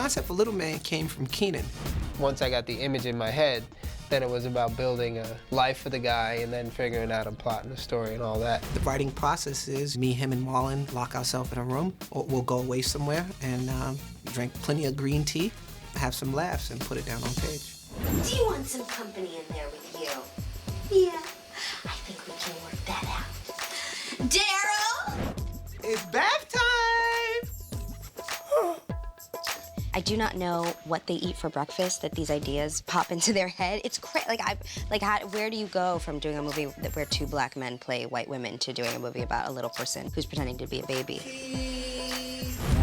concept for Little Man came from Keenan. Once I got the image in my head, then it was about building a life for the guy and then figuring out a plot and a story and all that. The writing process is me, him, and Marlon lock ourselves in a room, or we'll go away somewhere and drink plenty of green tea, have some laughs, and put it down on page. Do you want some company in there with you? Yeah. I think we can work that out. Daryl! It's bath time! I do not know what they eat for breakfast that these ideas pop into their head. It's crazy. Where do you go from doing a movie where two black men play white women to doing a movie about a little person who's pretending to be a baby?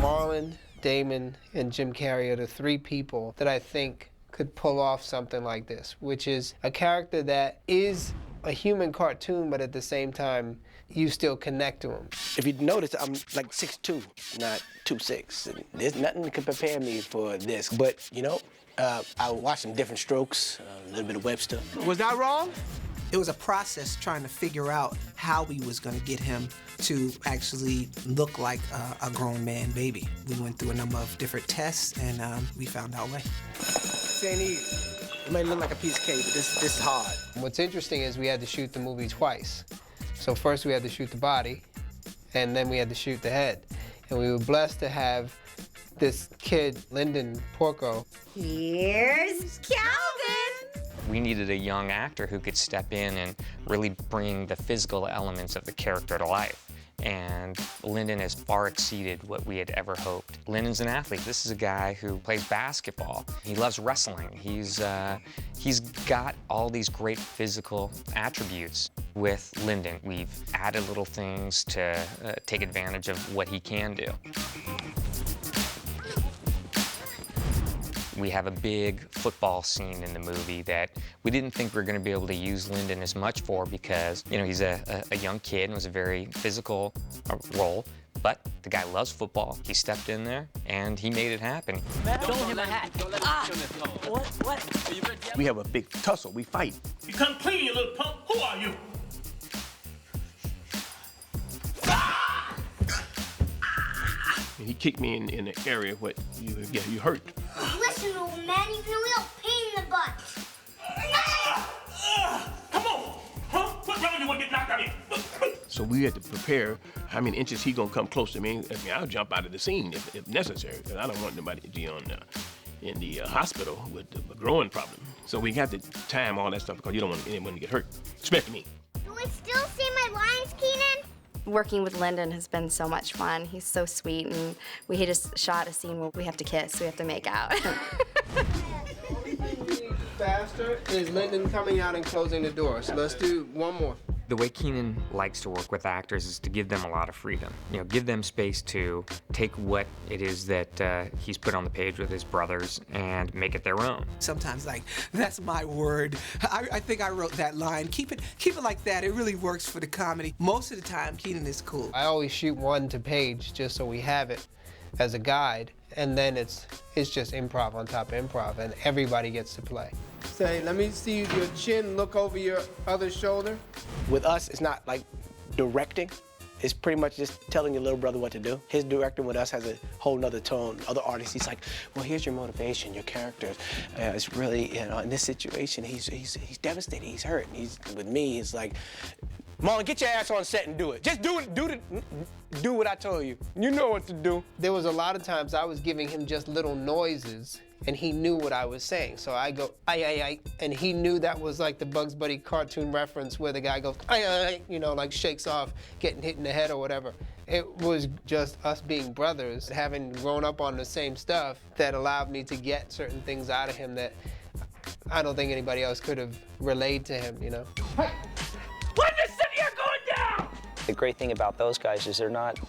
Marlon, Damon, and Jim Carrey are the three people that I think could pull off something like this, which is a character that is a human cartoon, but at the same time, you still connect to him. If you notice, I'm like 6'2", not 2'6". And there's nothing that can prepare me for this. But, you know, I watched some different strokes, a little bit of Webster. Was I wrong? It was a process trying to figure out how we was gonna get him to actually look like a grown man baby. We went through a number of different tests and we found our way. This ain't easy. It may look like a piece of cake, but this is hard. What's interesting is we had to shoot the movie twice. So first we had to shoot the body, and then we had to shoot the head. And we were blessed to have this kid, Lyndon Porco. Here's Calvin! We needed a young actor who could step in and really bring the physical elements of the character to life. And Lyndon has far exceeded what we had ever hoped. Lyndon's an athlete. This is a guy who plays basketball. He loves wrestling. He's got all these great physical attributes. With Lyndon, we've added little things to take advantage of what he can do. We have a big football scene in the movie that we didn't think we were going to be able to use Lyndon as much for because, you know, he's a young kid and was a very physical role. But the guy loves football. He stepped in there and he made it happen. Don't hit my hat. What? We have a big tussle. We fight. You come clean, you little punk. Who are you? He kicked me in the area where you hurt. Listen, old man, you can a little pain in the butt. Come on! Huh? What round you want to get knocked out in? So we had to prepare how many inches he gonna come close to me. I mean, I'll jump out of the scene if necessary, because I don't want nobody to be in the hospital with a growing problem. So we have to time all that stuff because you don't want anyone to get hurt, especially me. Do I still say my lines, Keenan? Working with Lyndon has been so much fun. He's so sweet, and we just shot a scene where we have to kiss, we have to make out. Faster is Lyndon coming out and closing the door. So let's do one more. The way Keenan likes to work with actors is to give them a lot of freedom. You know, give them space to take what it is that he's put on the page with his brothers and make it their own. Sometimes, like, that's my word. I think I wrote that line. Keep it like that. It really works for the comedy. Most of the time, Keenan is cool. I always shoot one to page just so we have it as a guide, and then it's just improv on top of improv, and everybody gets to play. Say, let me see your chin look over your other shoulder. With us, it's not like directing. It's pretty much just telling your little brother what to do. His directing with us has a whole nother tone. Other artists, he's like, well, here's your motivation, your character. It's really, you know, in this situation, he's devastated, he's hurt. With me, it's like, Marlon, get your ass on set and do it. Just do what I told you. You know what to do. There was a lot of times I was giving him just little noises, and he knew what I was saying. So I go, ay, ay, ay, and he knew that was like the Bugs Bunny cartoon reference where the guy goes, ay, ay, ay, you know, like shakes off, getting hit in the head or whatever. It was just us being brothers, having grown up on the same stuff that allowed me to get certain things out of him that I don't think anybody else could have relayed to him, you know? When the city are going down! The great thing about those guys is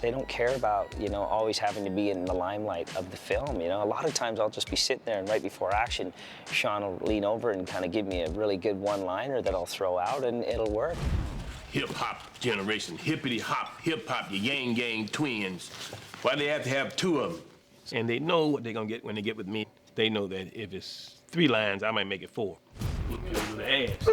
they don't care about, you know, always having to be in the limelight of the film, you know. A lot of times I'll just be sitting there and right before action, Sean will lean over and kind of give me a really good one-liner that I'll throw out and it'll work. Hip-hop generation, hippity-hop, hip-hop, your yang twins. Why do they have to have two of them? And they know what they're gonna get when they get with me. They know that if it's 3 lines, I might make it 4. Whoop you over the ass.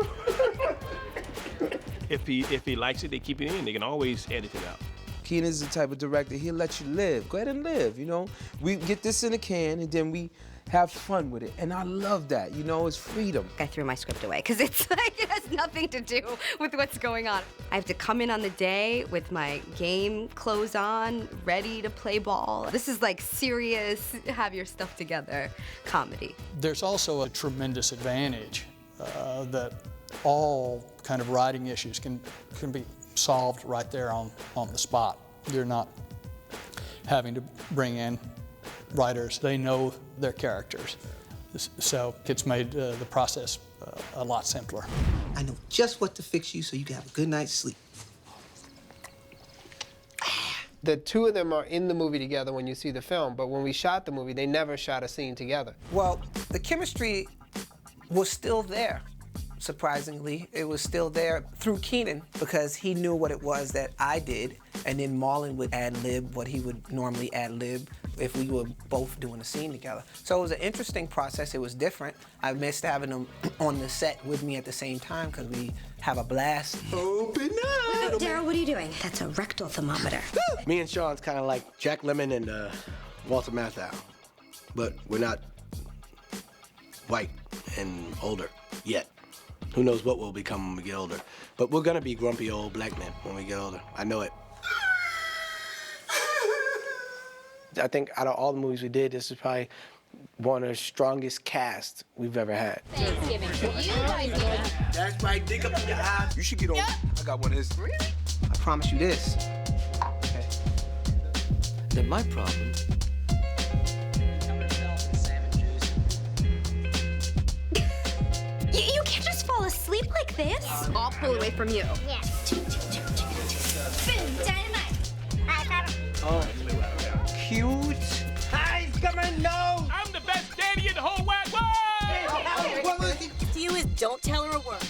If he likes it, they keep it in. They can always edit it out. Keenan's the type of director, he'll let you live. Go ahead and live, you know? We get this in a can, and then we have fun with it. And I love that, you know, it's freedom. I threw my script away because it's like it has nothing to do with what's going on. I have to come in on the day with my game clothes on, ready to play ball. This is like serious, have your stuff together comedy. There's also a tremendous advantage that all kind of writing issues can be solved right there on the spot. You're not having to bring in writers. They know their characters. So it's made the process a lot simpler. I know just what to fix you so you can have a good night's sleep. The two of them are in the movie together when you see the film, but when we shot the movie, they never shot a scene together. Well, the chemistry was still there. Surprisingly, it was still there through Keenan because he knew what it was that I did, and then Marlon would ad-lib what he would normally ad-lib if we were both doing a scene together. So it was an interesting process. It was different. I missed having them on the set with me at the same time because we have a blast. Open up! Daryl, what are you doing? That's a rectal thermometer. Me and Sean's kind of like Jack Lemmon and Walter Matthau, but we're not white and older yet. Who knows what we'll become when we get older. But we're gonna be grumpy old black men when we get older. I know it. I think out of all the movies we did, this is probably one of the strongest casts we've ever had. Thanksgiving for you, idea. That's right, dig up in your eyes. You should get on. I got one of his. I promise you this. Okay. Then my problem. You can't just fall asleep like this. I'll pull away from you. Yeah. Boom, dynamite. Oh, cute. Hi, coming, no. I'm the best daddy in the whole wide world! To you is don't tell her a word.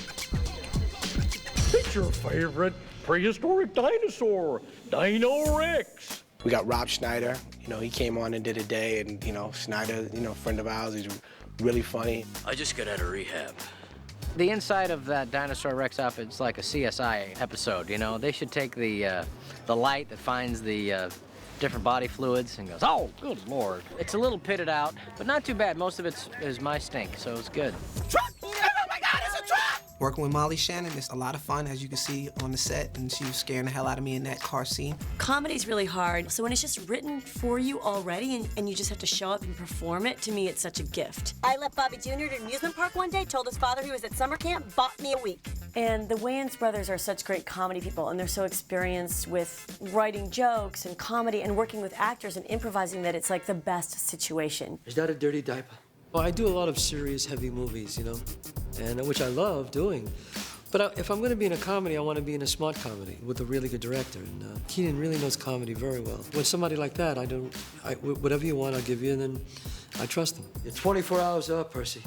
It's your favorite prehistoric dinosaur, Dino Rex. We got Rob Schneider. You know, he came on and did a day, and you know, Schneider, you know, friend of ours, he's really funny. I just got out of rehab. The inside of that Dinosaur Rex outfit is like a CSI episode, you know? They should take the light that finds the different body fluids and goes, oh, good Lord. It's a little pitted out, but not too bad. Most of it is my stink, so it's good. Trap! Oh my God, it's a trap! Working with Molly Shannon is a lot of fun, as you can see on the set, and she was scaring the hell out of me in that car scene. Comedy's really hard, so when it's just written for you already and you just have to show up and perform it, to me it's such a gift. I left Bobby Jr. at an amusement park one day, told his father he was at summer camp, bought me a week. And the Wayans brothers are such great comedy people, and they're so experienced with writing jokes and comedy and working with actors and improvising that it's like the best situation. Is that a dirty diaper? Well, I do a lot of serious, heavy movies, you know, and which I love doing. But if I'm going to be in a comedy, I want to be in a smart comedy with a really good director. And Keenan really knows comedy very well. With somebody like that, whatever you want, I'll give you, and then I trust him. You're 24 hours up, Percy.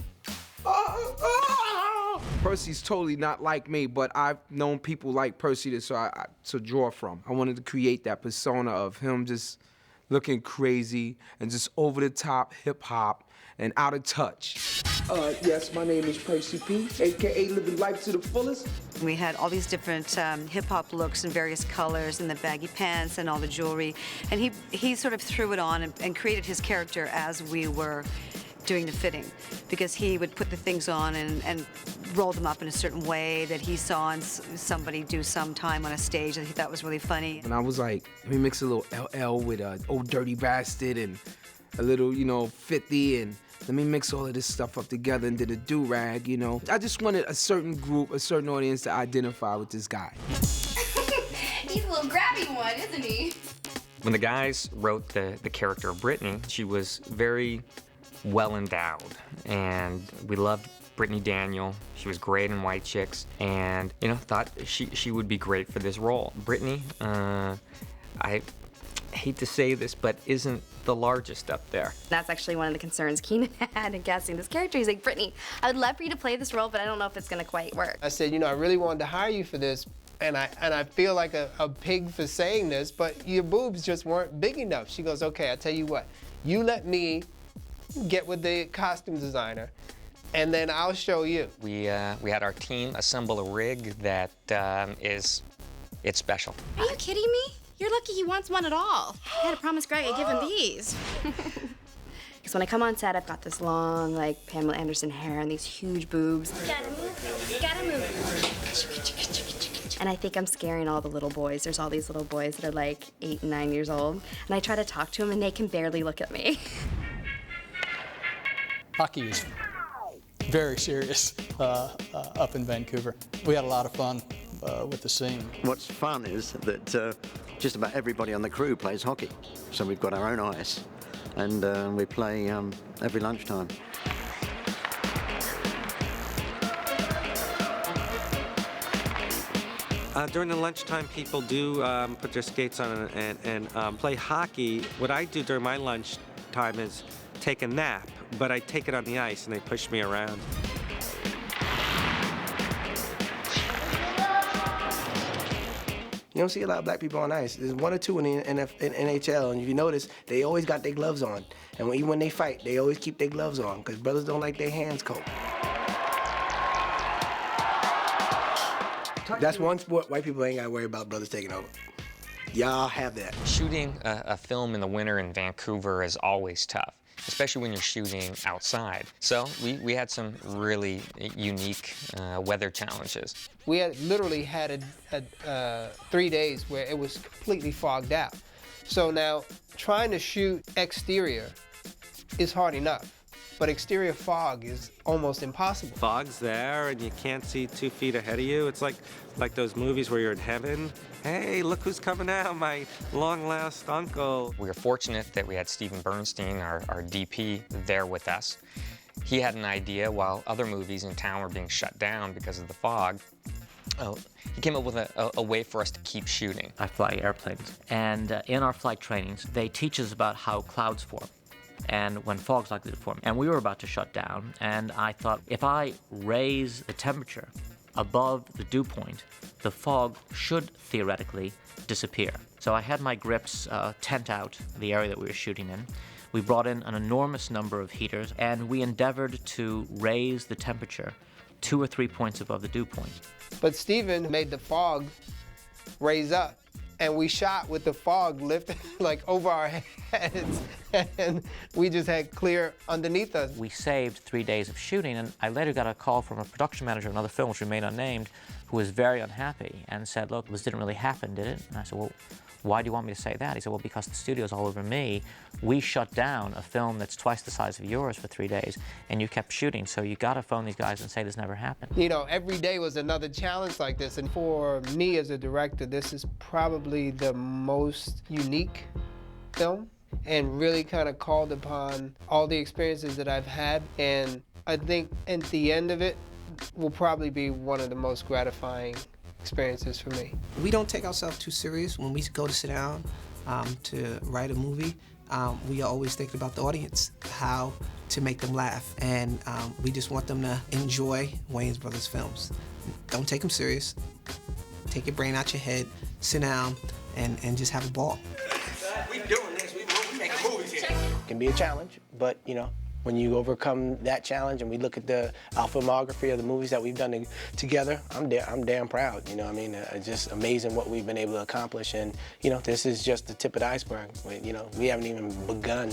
Percy's totally not like me, but I've known people like Percy to draw from. I wanted to create that persona of him just looking crazy and just over the top hip hop and out of touch. Yes, my name is Percy P, aka living life to the fullest. We had all these different hip-hop looks in various colors and the baggy pants and all the jewelry. And he sort of threw it on and created his character as we were doing the fitting, because he would put the things on and roll them up in a certain way that he saw somebody do sometime on a stage that he thought was really funny. And I was like, let me mix a little LL with Old Dirty Bastard and a little, 50, and let me mix all of this stuff up together and did a do-rag, I just wanted a certain group, a certain audience to identify with this guy. He's a little grabby one, isn't he? When the guys wrote the character of Brittany, she was very well endowed, and we loved Brittany Daniel. She was great in White Chicks, and thought she would be great for this role. Brittany, I hate to say this, but isn't the largest up there. That's actually one of the concerns Keenan had in casting this character. He's like, Brittany, I would love for you to play this role, but I don't know if it's gonna quite work. I said, I really wanted to hire you for this, and I feel like a pig for saying this, but your boobs just weren't big enough. She goes, okay, I'll tell you what, you let me get with the costume designer, and then I'll show you. We had our team assemble a rig that it's special. Are you kidding me? You're lucky he wants one at all. I had to promise Greg I'd give him these. Because when I come on set, I've got this long, like, Pamela Anderson hair and these huge boobs. Gotta move. Gotta move. And I think I'm scaring all the little boys. There's all these little boys that are like 8 and 9 years old. And I try to talk to them and they can barely look at me. Hockey is very serious up in Vancouver. We had a lot of fun with the scene. What's fun is that just about everybody on the crew plays hockey. So we've got our own ice and we play every lunchtime. During the lunchtime, people do put their skates on and play hockey. What I do during my lunchtime is take a nap, but I take it on the ice and they push me around. You don't see a lot of black people on ice. There's one or two in the NHL, and if you notice, they always got their gloves on. And even when they fight, they always keep their gloves on, because brothers don't like their hands cold. That's one sport white people ain't got to worry about brothers taking over. Y'all have that. Shooting a film in the winter in Vancouver is always tough, especially when you're shooting outside. So we had some really unique weather challenges. We had literally had 3 days where it was completely fogged out. So now trying to shoot exterior is hard enough, but exterior fog is almost impossible. Fog's there and you can't see 2 feet ahead of you. It's like those movies where you're in heaven. Hey, look who's coming out, my long-lost uncle. We were fortunate that we had Steven Bernstein, our DP, there with us. He had an idea while other movies in town were being shut down because of the fog. He came up with a way for us to keep shooting. I fly airplanes, and in our flight trainings, they teach us about how clouds form and when fog's likely to form. And we were about to shut down, and I thought, if I raise the temperature above the dew point, the fog should theoretically disappear. So I had my grips tent out the area that we were shooting in. We brought in an enormous number of heaters, and we endeavored to raise the temperature 2 or 3 points above the dew point. But Steven made the fog raise up, and we shot with the fog lifted like over our heads, and we just had clear underneath us. We saved 3 days of shooting, and I later got a call from a production manager of another film, which remained unnamed, who was very unhappy and said, look, this didn't really happen, did it? And I said, well, why do you want me to say that? He said, well, because the studio's all over me. We shut down a film that's twice the size of yours for 3 days, and you kept shooting, so you gotta phone these guys and say this never happened. You know, every day was another challenge like this, and for me as a director, this is probably the most unique film, and really kind of called upon all the experiences that I've had, and I think at the end of it will probably be one of the most gratifying experiences for me. We don't take ourselves too serious when we go to sit down to write a movie. We are always thinking about the audience, how to make them laugh, and we just want them to enjoy Wayans Brothers films. Don't take them serious. Take your brain out your head, sit down, and just have a ball. We doing this. We making movies here. It can be a challenge, but you know, when you overcome that challenge and we look at our filmography of the movies that we've done together, I'm damn proud. You know what I mean? It's just amazing what we've been able to accomplish, and you know, this is just the tip of the iceberg. You know, we haven't even begun.